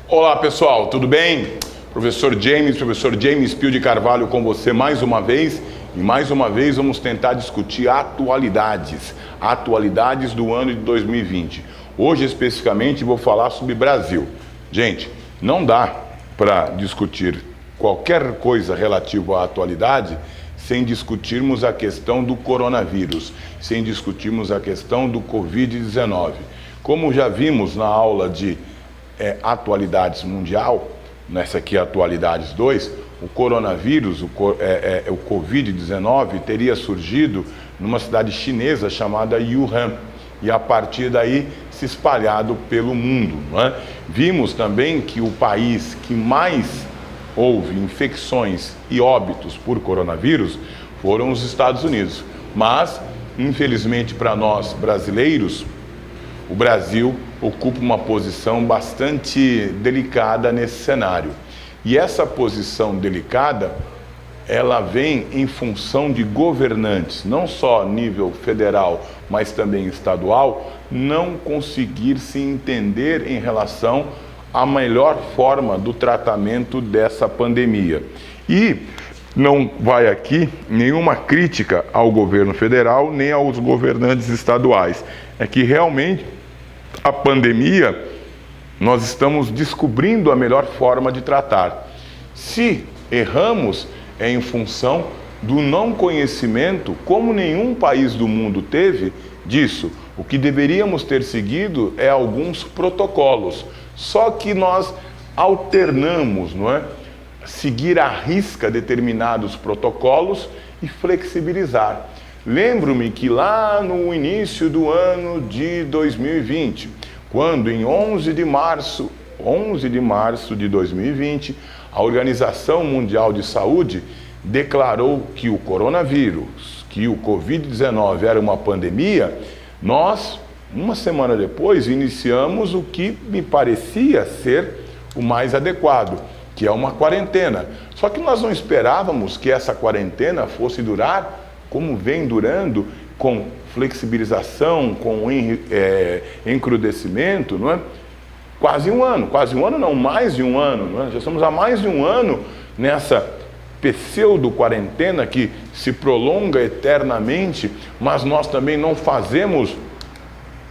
Olá pessoal, tudo bem? Professor James Pio de Carvalho com você mais uma vez. E mais uma vez vamos tentar discutir atualidades do ano de 2020. Hoje especificamente vou falar sobre Brasil. Gente, não dá para discutir qualquer coisa relativa à atualidade sem discutirmos a questão do coronavírus, sem discutirmos a questão do Covid-19. Como já vimos na aula de atualidades mundial, nessa aqui atualidades 2, o coronavírus, o Covid-19 teria surgido numa cidade chinesa chamada Wuhan e a partir daí se espalhado pelo mundo, não é? Vimos também que o país que mais houve infecções e óbitos por coronavírus foram os Estados Unidos. Mas, infelizmente para nós brasileiros, o Brasil ocupa uma posição bastante delicada nesse cenário. E essa posição delicada, ela vem em função de governantes, não só a nível federal, mas também estadual, não conseguir se entender em relação à melhor forma do tratamento dessa pandemia. E não vai aqui nenhuma crítica ao governo federal, nem aos governantes estaduais. É que realmente a pandemia, nós estamos descobrindo a melhor forma de tratar. Se erramos, é em função do não conhecimento, como nenhum país do mundo teve, disso. O que deveríamos ter seguido é alguns protocolos. Só que nós alternamos, não é? Seguir à risca determinados protocolos e flexibilizar. Lembro-me que lá no início do ano de 2020, quando em 11 de março de 2020, a Organização Mundial de Saúde declarou que o coronavírus, que o Covid-19 era uma pandemia, nós, uma semana depois, iniciamos o que me parecia ser o mais adequado, que é uma quarentena. Só que nós não esperávamos que essa quarentena fosse durar como vem durando, com flexibilização, com encrudecimento, não é? Quase um ano não, mais de um ano, não é? Já estamos há mais de um ano nessa pseudo-quarentena que se prolonga eternamente, mas nós também não fazemos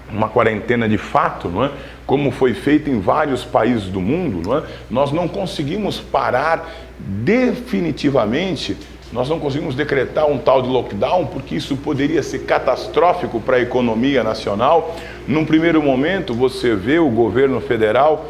uma quarentena de fato, não é? Como foi feito em vários países do mundo, não é? Nós não conseguimos parar definitivamente. Nós não conseguimos decretar um tal de lockdown, porque isso poderia ser catastrófico para a economia nacional. Num primeiro momento, você vê o governo federal,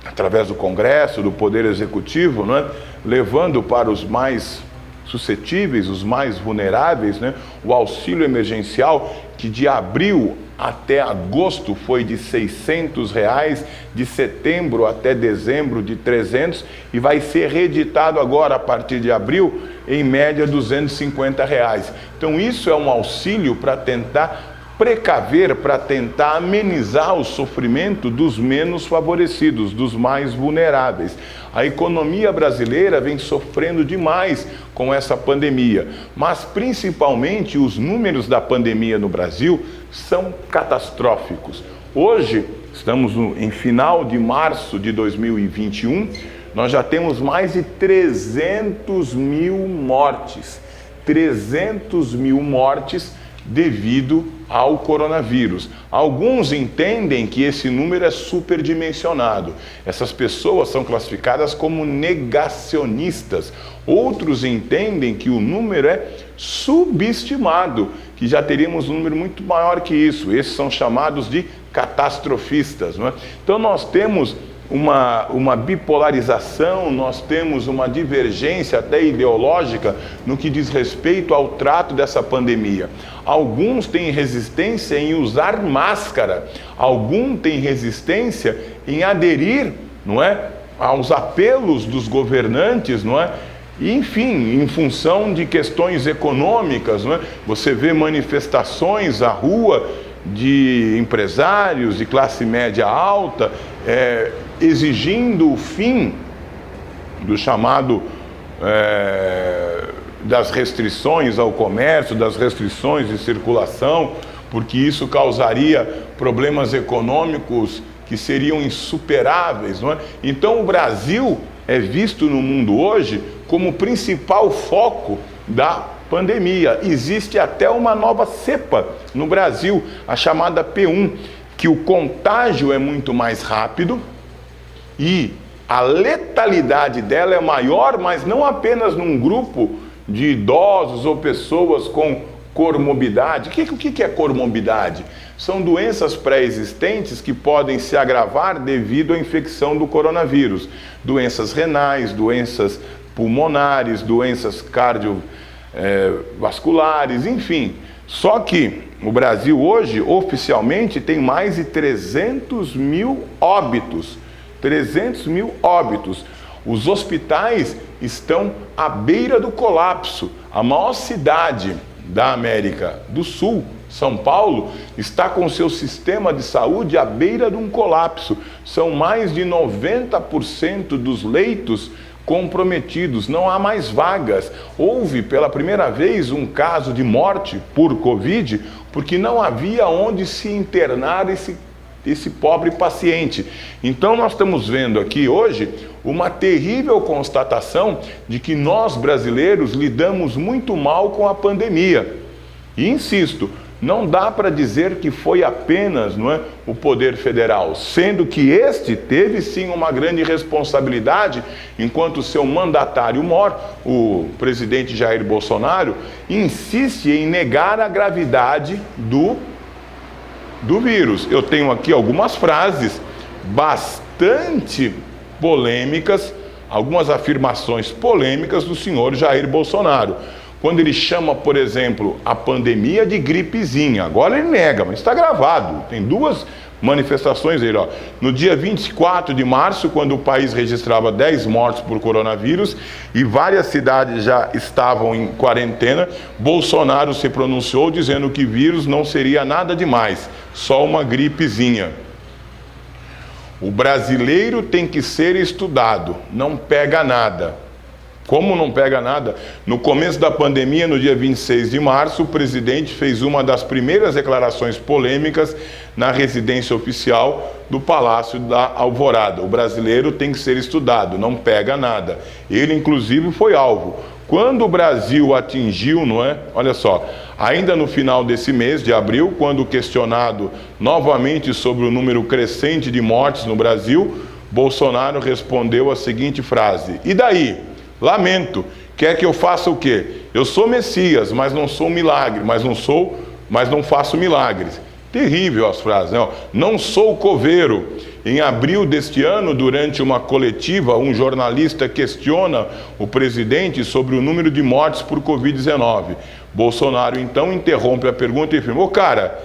através do Congresso, do Poder Executivo, né, levando para os mais suscetíveis, os mais vulneráveis, né, o auxílio emergencial, que de abril até agosto foi de R$600, de setembro até dezembro de 300 e vai ser reeditado agora a partir de abril em média R$250. Então isso é um auxílio para tentar precaver, para tentar amenizar o sofrimento dos menos favorecidos, dos mais vulneráveis. A economia brasileira vem sofrendo demais com essa pandemia, mas principalmente os números da pandemia no Brasil são catastróficos. Hoje, estamos em final de março de 2021, nós já temos mais de 300 mil mortes. 300 mil mortes devido ao coronavírus. Alguns entendem que esse número é superdimensionado. Essas pessoas são classificadas como negacionistas. Outros entendem que o número é subestimado, que já teríamos um número muito maior que isso. Esses são chamados de catastrofistas, não é? Então nós temos uma bipolarização, nós temos uma divergência até ideológica no que diz respeito ao trato dessa pandemia. Alguns têm resistência em usar máscara, alguns têm resistência em aderir, não é, aos apelos dos governantes, não é? Enfim, em função de questões econômicas, não é? Você vê manifestações à rua de empresários de classe média alta, exigindo o fim do chamado das restrições ao comércio, das restrições de circulação, porque isso causaria problemas econômicos que seriam insuperáveis, não é? Então o Brasil é visto no mundo hoje como o principal foco da pandemia. Existe até uma nova cepa no Brasil, a chamada P1, que o contágio é muito mais rápido e a letalidade dela é maior, mas não apenas num grupo de idosos ou pessoas com comorbidade. O que é comorbidade? São doenças pré-existentes que podem se agravar devido à infecção do coronavírus. Doenças renais, doenças pulmonares, doenças cardiovasculares, enfim. Só que o Brasil hoje, oficialmente, tem mais de 300 mil óbitos. 300 mil óbitos. Os hospitais estão à beira do colapso. A maior cidade da América do Sul, São Paulo, está com seu sistema de saúde à beira de um colapso. São mais de 90% dos leitos comprometidos, não há mais vagas. Houve pela primeira vez um caso de morte por Covid, porque não havia onde se internar esse pobre paciente. Então nós estamos vendo aqui hoje uma terrível constatação de que nós brasileiros lidamos muito mal com a pandemia. E insisto, não dá para dizer que foi apenas, não é, o Poder Federal, sendo que este teve sim uma grande responsabilidade, enquanto seu mandatário mor, o presidente Jair Bolsonaro, insiste em negar a gravidade do vírus. Eu tenho aqui algumas frases bastante polêmicas, algumas afirmações polêmicas do senhor Jair Bolsonaro. Quando ele chama, por exemplo, a pandemia de gripezinha. Agora ele nega, mas está gravado. Tem duas manifestações dele. No dia 24 de março, quando o país registrava 10 mortes por coronavírus e várias cidades já estavam em quarentena, Bolsonaro se pronunciou dizendo que vírus não seria nada demais, só uma gripezinha. O brasileiro tem que ser estudado, não pega nada. Como não pega nada? No começo da pandemia, no dia 26 de março, o presidente fez uma das primeiras declarações polêmicas na residência oficial do Palácio da Alvorada. O brasileiro tem que ser estudado, não pega nada. Ele, inclusive, foi alvo. Quando o Brasil atingiu, não é? Olha só, ainda no final desse mês de abril, quando questionado novamente sobre o número crescente de mortes no Brasil, Bolsonaro respondeu a seguinte frase: e daí? Lamento, quer que eu faça o quê? Eu sou Messias, mas não sou milagre, mas não faço milagres. Terrível as frases, né? Não sou coveiro. Em abril deste ano, durante uma coletiva, um jornalista questiona o presidente sobre o número de mortes por Covid-19. Bolsonaro então interrompe a pergunta e afirma: cara,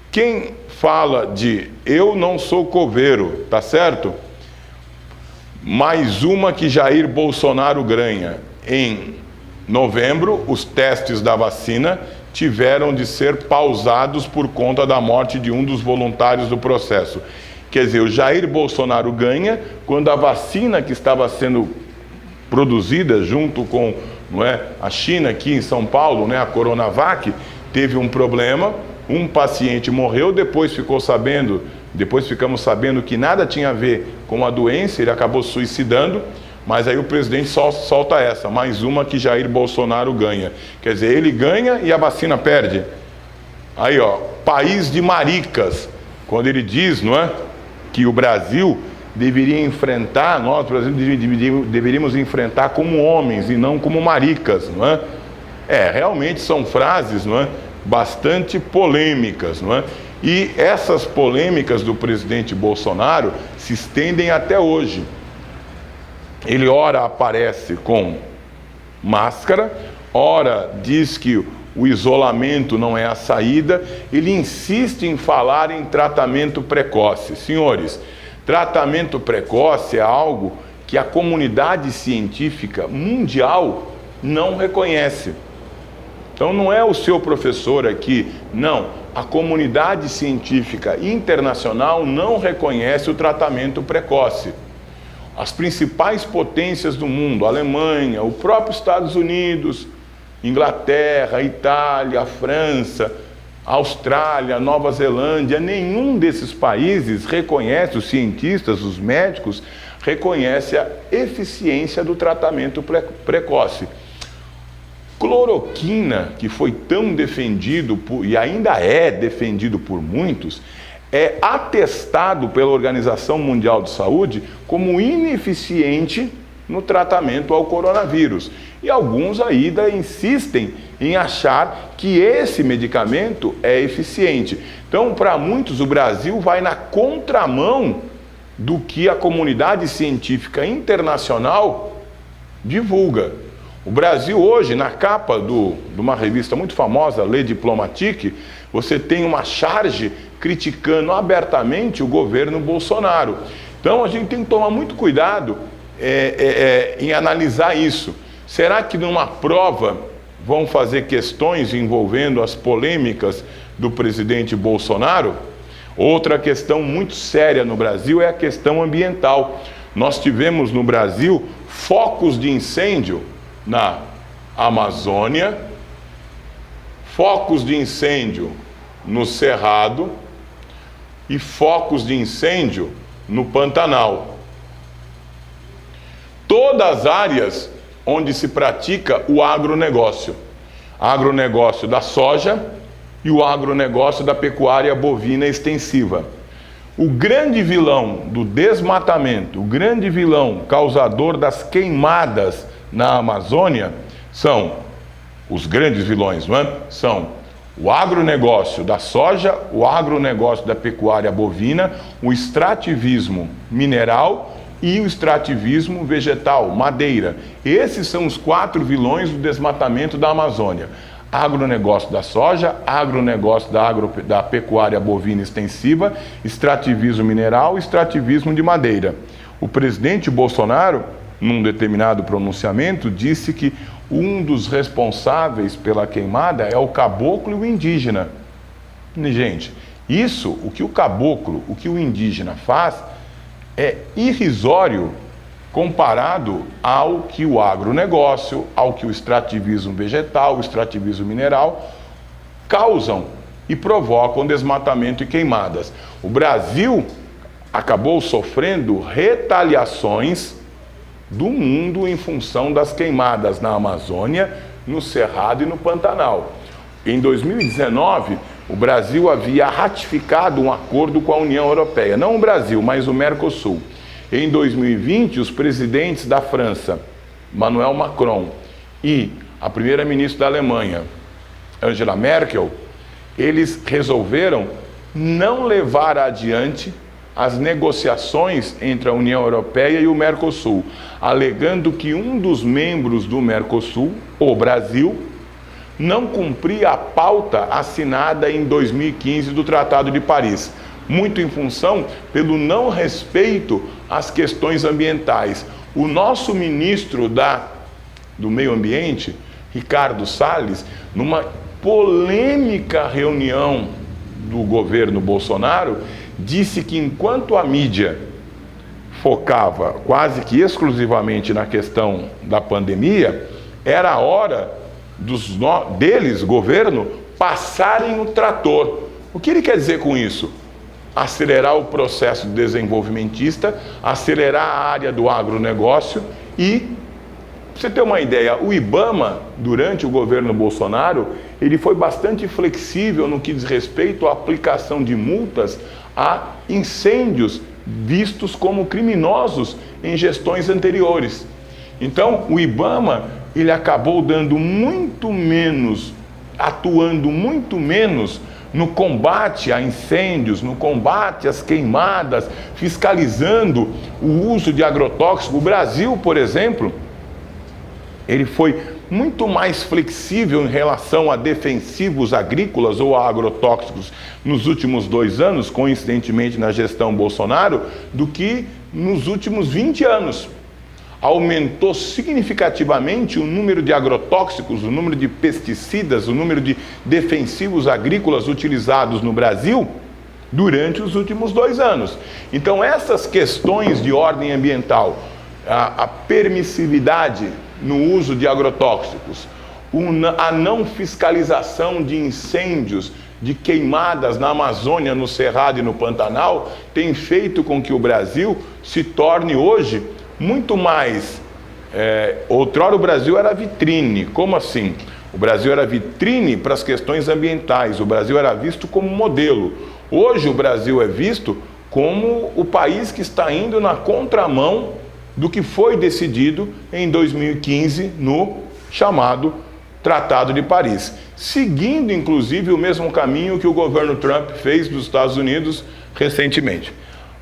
quem fala de eu não sou coveiro, tá certo? Mais uma que Jair Bolsonaro ganha. Em novembro, os testes da vacina tiveram de ser pausados por conta da morte de um dos voluntários do processo. Quer dizer, o Jair Bolsonaro ganha quando a vacina que estava sendo produzida junto com, não é, a China aqui em São Paulo, né, a Coronavac, teve um problema, um paciente morreu, depois ficamos sabendo que nada tinha a ver com a doença, ele acabou suicidando, mas aí o presidente solta essa, mais uma que Jair Bolsonaro ganha. Quer dizer, ele ganha e a vacina perde. Aí, país de maricas, quando ele diz, não é, que o Brasil deveria enfrentar, nós, brasileiros, deveríamos enfrentar como homens e não como maricas, não é? Realmente são frases, não é, bastante polêmicas, não é? E essas polêmicas do presidente Bolsonaro se estendem até hoje. Ele ora aparece com máscara, ora diz que o isolamento não é a saída, ele insiste em falar em tratamento precoce. Senhores, tratamento precoce é algo que a comunidade científica mundial não reconhece. Então não é o seu professor aqui, não. A comunidade científica internacional não reconhece o tratamento precoce. As principais potências do mundo, a Alemanha, o próprio Estados Unidos, Inglaterra, Itália, França, Austrália, Nova Zelândia, nenhum desses países reconhece, os cientistas, os médicos, reconhece a eficiência do tratamento precoce. Cloroquina, que foi tão defendido e ainda é defendido por muitos, é atestado pela Organização Mundial de Saúde como ineficiente no tratamento ao coronavírus. E alguns ainda insistem em achar que esse medicamento é eficiente. Então, para muitos, o Brasil vai na contramão do que a comunidade científica internacional divulga. O Brasil hoje, na capa de uma revista muito famosa, Le Diplomatique, você tem uma charge criticando abertamente o governo Bolsonaro. Então, a gente tem que tomar muito cuidado em analisar isso. Será que numa prova vão fazer questões envolvendo as polêmicas do presidente Bolsonaro? Outra questão muito séria no Brasil é a questão ambiental. Nós tivemos no Brasil focos de incêndio na Amazônia, focos de incêndio no Cerrado e focos de incêndio no Pantanal. Todas as áreas onde se pratica o agronegócio da soja e o agronegócio da pecuária bovina extensiva. O grande vilão do desmatamento, o grande vilão causador das queimadas na Amazônia são os grandes vilões, não é? São o agronegócio da soja, o agronegócio da pecuária bovina, o extrativismo mineral e o extrativismo vegetal, madeira. Esses são os 4 vilões do desmatamento da Amazônia. Agronegócio da soja, agronegócio da pecuária bovina extensiva, extrativismo mineral e extrativismo de madeira. O presidente Bolsonaro, num determinado pronunciamento, disse que um dos responsáveis pela queimada é o caboclo e o indígena. Gente, isso, o que o caboclo, o que o indígena faz, é irrisório comparado ao que o agronegócio, ao que o extrativismo vegetal, o extrativismo mineral causam e provocam desmatamento e queimadas. O Brasil acabou sofrendo retaliações do mundo em função das queimadas na Amazônia, no Cerrado e no Pantanal. Em 2019, o Brasil havia ratificado um acordo com a União Europeia, não o Brasil, mas o Mercosul. Em 2020, os presidentes da França, Emmanuel Macron, e a primeira-ministra da Alemanha, Angela Merkel, eles resolveram não levar adiante as negociações entre a União Europeia e o Mercosul, alegando que um dos membros do Mercosul, o Brasil, não cumpria a pauta assinada em 2015 do Tratado de Paris, muito em função pelo não respeito às questões ambientais. O nosso ministro do Meio Ambiente, Ricardo Salles, numa polêmica reunião do governo Bolsonaro, disse que enquanto a mídia focava quase que exclusivamente na questão da pandemia, era a hora deles, governo, passarem o trator. O que ele quer dizer com isso? Acelerar o processo desenvolvimentista, acelerar a área do agronegócio e, pra você ter uma ideia, o IBAMA, durante o governo Bolsonaro, ele foi bastante flexível no que diz respeito à aplicação de multas a incêndios vistos como criminosos em gestões anteriores. Então, o IBAMA, ele acabou atuando muito menos no combate a incêndios, no combate às queimadas, fiscalizando o uso de agrotóxicos. O Brasil, por exemplo, ele foi muito mais flexível em relação a defensivos agrícolas ou a agrotóxicos nos últimos 2 anos, coincidentemente na gestão Bolsonaro, do que nos últimos 20 anos. Aumentou significativamente o número de agrotóxicos, o número de pesticidas, o número de defensivos agrícolas utilizados no Brasil durante os últimos 2 anos. Então, essas questões de ordem ambiental, a permissividade no uso de agrotóxicos, a não fiscalização de incêndios de queimadas na Amazônia, no Cerrado e no Pantanal, tem feito com que o Brasil se torne hoje muito mais... outrora o Brasil era vitrine. Como assim? O Brasil era vitrine para as questões ambientais, o Brasil era visto como modelo. Hoje o Brasil é visto como o país que está indo na contramão do que foi decidido em 2015 no chamado Tratado de Paris, seguindo inclusive o mesmo caminho que o governo Trump fez dos Estados Unidos recentemente.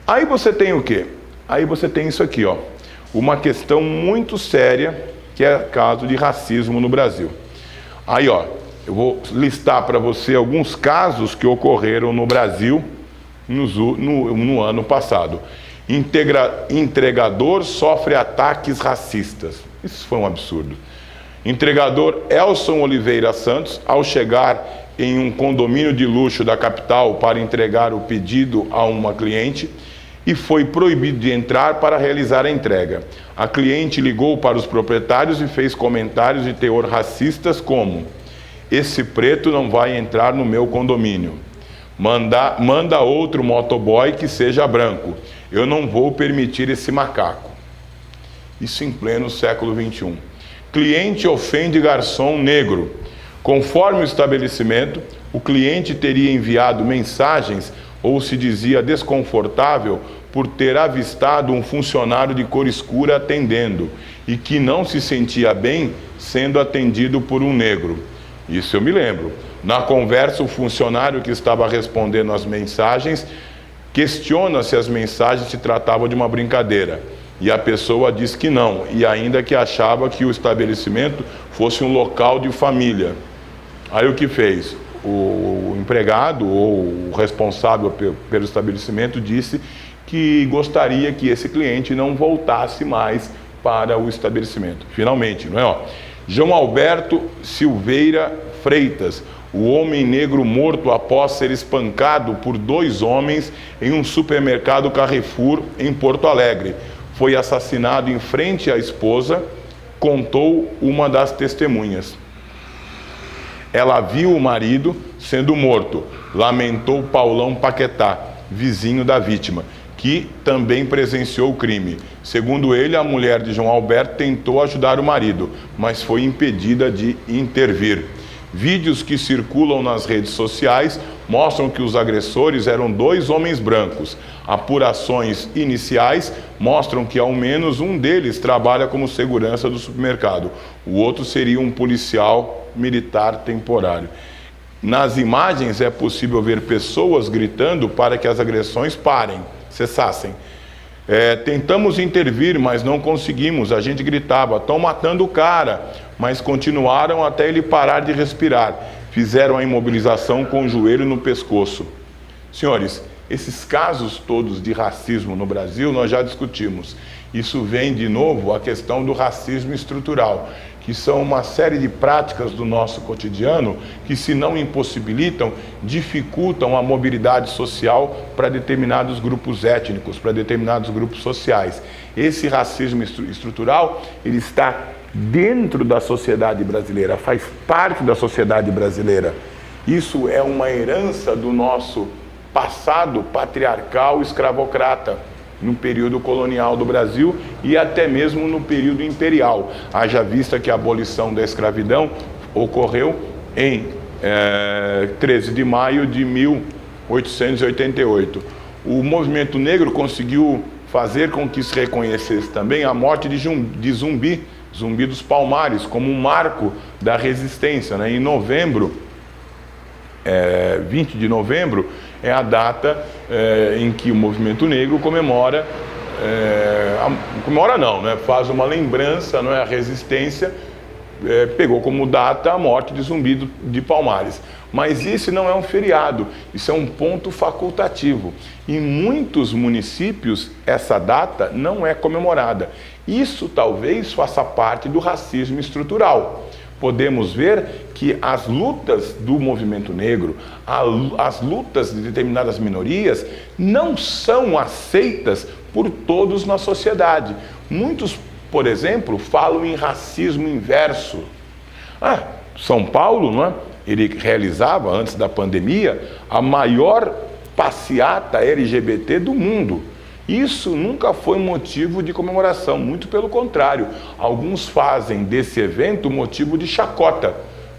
Aí você tem o quê? Aí você tem isso aqui, ó, uma questão muito séria, que é o caso de racismo no Brasil. Aí, ó, eu vou listar para você alguns casos que ocorreram no Brasil no ano passado. Entregador sofre ataques racistas. Isso foi um absurdo. Entregador Elson Oliveira Santos, ao chegar em um condomínio de luxo da capital para entregar o pedido a uma cliente, e foi proibido de entrar para realizar a entrega. A cliente ligou para os proprietários e fez comentários de teor racistas como: esse preto não vai entrar no meu condomínio. Manda outro motoboy que seja branco. Eu não vou permitir esse macaco. Isso em pleno século XXI. Cliente ofende garçom negro. Conforme o estabelecimento, o cliente teria enviado mensagens ou se dizia desconfortável por ter avistado um funcionário de cor escura atendendo e que não se sentia bem sendo atendido por um negro. Isso eu me lembro. Na conversa, o funcionário que estava respondendo às mensagens questiona se as mensagens se tratavam de uma brincadeira. E a pessoa diz que não, e ainda que achava que o estabelecimento fosse um local de família. Aí o que fez? O empregado ou o responsável pelo estabelecimento disse que gostaria que esse cliente não voltasse mais para o estabelecimento. Finalmente, não é? Ó, João Alberto Silveira Freitas, o homem negro morto após ser espancado por 2 homens em um supermercado Carrefour em Porto Alegre. Foi assassinado em frente à esposa, contou uma das testemunhas. Ela viu o marido sendo morto, lamentou Paulão Paquetá, vizinho da vítima, que também presenciou o crime. Segundo ele, a mulher de João Alberto tentou ajudar o marido, mas foi impedida de intervir. Vídeos que circulam nas redes sociais mostram que os agressores eram 2 homens brancos. Apurações iniciais mostram que ao menos um deles trabalha como segurança do supermercado. O outro seria um policial militar temporário. Nas imagens é possível ver pessoas gritando para que as agressões parem, cessassem. Tentamos intervir, mas não conseguimos. A gente gritava: estão matando o cara, mas continuaram até ele parar de respirar. Fizeram a imobilização com o joelho no pescoço. Senhores, esses casos todos de racismo no Brasil nós já discutimos. Isso vem de novo a questão do racismo estrutural, que são uma série de práticas do nosso cotidiano que, se não impossibilitam, dificultam a mobilidade social para determinados grupos étnicos, para determinados grupos sociais. Esse racismo estrutural, ele está dentro da sociedade brasileira, faz parte da sociedade brasileira. Isso é uma herança do nosso passado patriarcal escravocrata, no período colonial do Brasil e até mesmo no período imperial. Haja vista que a abolição da escravidão ocorreu em 13 de maio de 1888. O movimento negro conseguiu fazer com que se reconhecesse também a morte de Zumbi dos Palmares, como um marco da resistência, né? Em novembro, 20 de novembro, é a data em que o movimento negro comemora, faz uma lembrança, não é? A resistência pegou como data a morte de Zumbi de Palmares. Mas isso não é um feriado, isso é um ponto facultativo. Em muitos municípios, essa data não é comemorada. Isso talvez faça parte do racismo estrutural. Podemos ver que as lutas do movimento negro, as lutas de determinadas minorias, não são aceitas por todos na sociedade. Muitos, por exemplo, falam em racismo inverso. São Paulo, não é? ele realizava, antes da pandemia, a maior passeata LGBT do mundo. Isso nunca foi motivo de comemoração, muito pelo contrário. Alguns fazem desse evento motivo de chacota,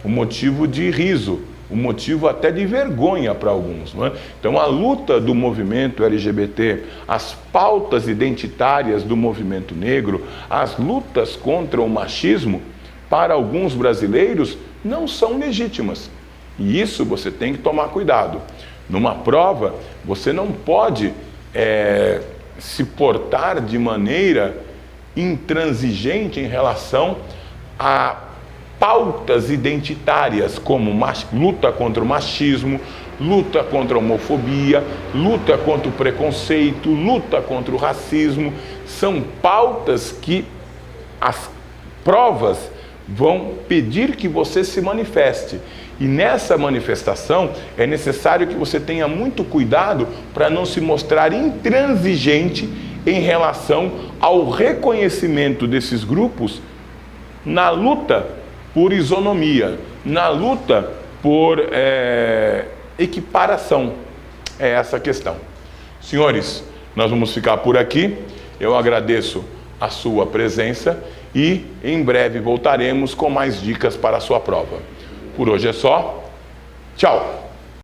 um motivo de riso, um motivo até de vergonha para alguns, não é? Então a luta do movimento LGBT, as pautas identitárias do movimento negro, as lutas contra o machismo, para alguns brasileiros, não são legítimas. E isso você tem que tomar cuidado. Numa prova, você não pode se portar de maneira intransigente em relação a pautas identitárias, como luta contra o machismo, luta contra a homofobia, luta contra o preconceito, luta contra o racismo. São pautas que as provas vão pedir que você se manifeste. E nessa manifestação é necessário que você tenha muito cuidado para não se mostrar intransigente em relação ao reconhecimento desses grupos na luta por isonomia, na luta por equiparação. É essa a questão. Senhores, nós vamos ficar por aqui. Eu agradeço a sua presença e em breve voltaremos com mais dicas para a sua prova. Por hoje é só. Tchau!